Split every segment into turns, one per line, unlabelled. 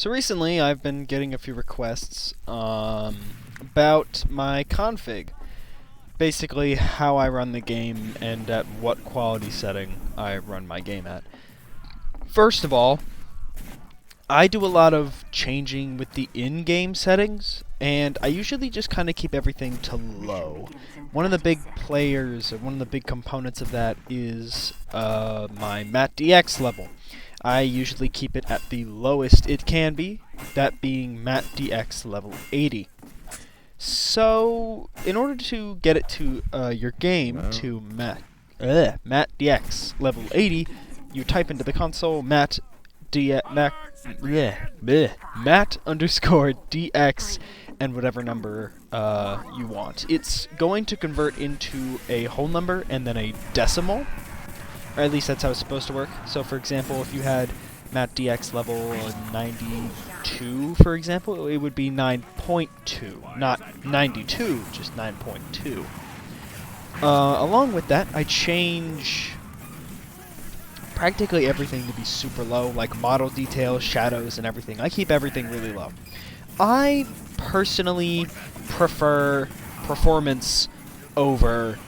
So recently I've been getting a few requests about my config. Basically how I run the game and at what quality setting I run my game at. First of all, I do a lot of changing with the in-game settings, and I usually just kind of keep everything to low. One of the big components of that is my MatDX level. I usually keep it at the lowest it can be, that being MatDX level 80. So, in order to get it to your game to MatDX level 80, you type into the console mat underscore DX and whatever number you want. It's going to convert into a whole number and then a decimal, or at least that's how it's supposed to work. So for example, if you had MatDX level 92, for example, it would be 9.2, not 92, just 9.2. Along with that, I change practically everything to be super low, like model details, shadows, and everything. I keep everything really low. I personally prefer performance over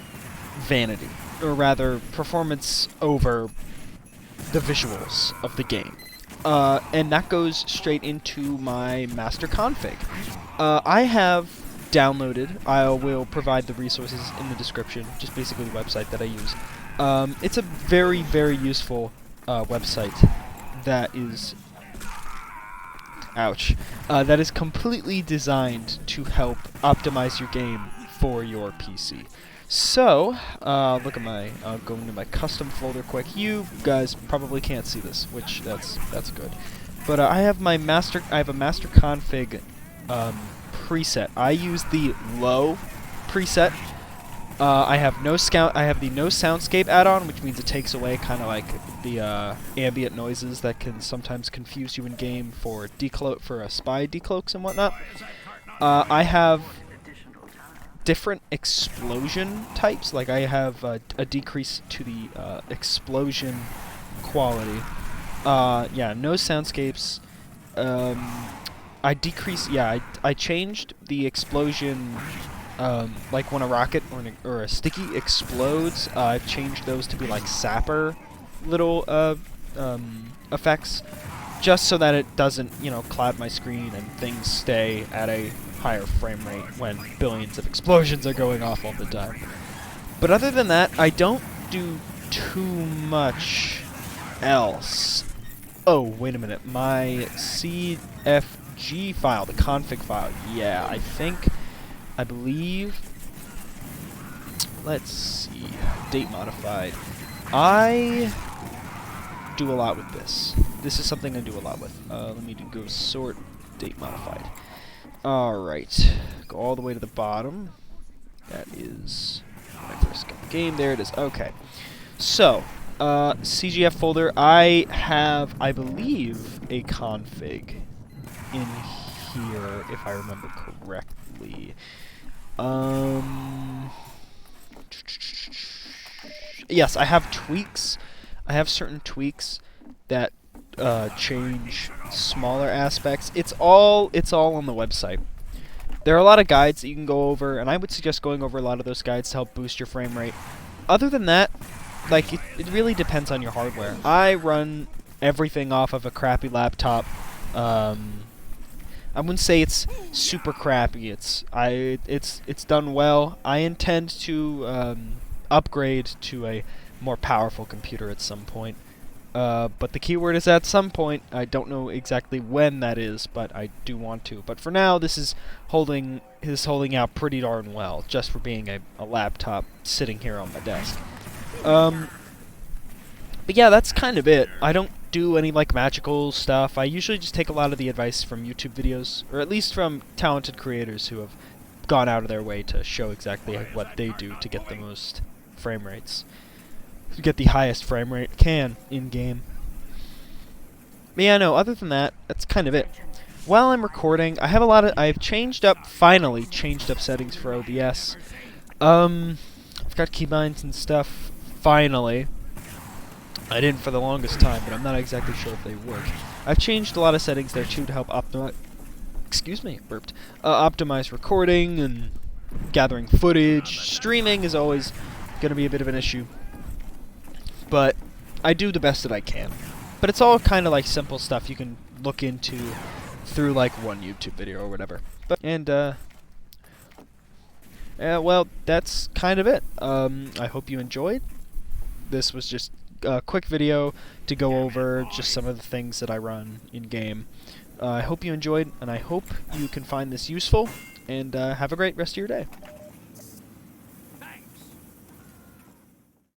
vanity, or rather, performance over the visuals of the game. And that goes straight into my master config. I have downloaded, I will provide the resources in the description, just basically the website that I use. It's a very, very useful website that is, that is completely designed to help optimize your game for your PC. So, look at my, go into my custom folder quick. You guys probably can't see this, which that's good. But I have my master config preset. I use the low preset. I have the no soundscape add-on, which means it takes away kind of like the ambient noises that can sometimes confuse you in game for spy decloaks and whatnot. I have different explosion types, like I have a decrease to the explosion quality. Yeah, no soundscapes. I changed the explosion. Like when a rocket or a sticky explodes, I've changed those to be like sapper little effects, just so that it doesn't, cloud my screen and things stay at a higher frame rate when billions of explosions are going off all the time. But other than that, I don't do too much else. Oh, wait a minute, my CFG file, the config file, yeah, I believe, let's see, date modified. I do a lot with this. This is something I do a lot with. Let me go sort date modified. Alright, go all the way to the bottom. That is when I first got the game. There it is. Okay. So, CGF folder, I have, I believe, a config in here, if I remember correctly. Yes, I have tweaks. I have certain tweaks that change smaller aspects. It's all on the website. There are a lot of guides that you can go over, and I would suggest going over a lot of those guides to help boost your frame rate. Other than that, like, it really depends on your hardware. I run everything off of a crappy laptop. I wouldn't say it's super crappy. It's done well. I intend to upgrade to a more powerful computer at some point. But the keyword is at some point. I don't know exactly when that is, but I do want to. But for now, this is holding out pretty darn well, just for being a laptop sitting here on my desk. But yeah, that's kind of it. I don't do any like magical stuff. I usually just take a lot of the advice from YouTube videos, or at least from talented creators who have gone out of their way to show exactly what they do to get the most frame rates, to get the highest frame rate can in game. But yeah, no, other than that, that's kind of it. While I'm recording, I've finally changed up settings for OBS. I've got keybinds and stuff, finally. I didn't for the longest time, but I'm not exactly sure if they work. I've changed a lot of settings there too to help optimize. Excuse me, burped. Optimize recording and gathering footage. Streaming is always going to be a bit of an issue, but I do the best that I can. But it's all kind of like simple stuff you can look into through like one YouTube video or whatever. Well, that's kind of it. I hope you enjoyed. This was just a quick video to go over just some of the things that I run in-game. I hope you enjoyed, and I hope you can find this useful, and have a great rest of your day.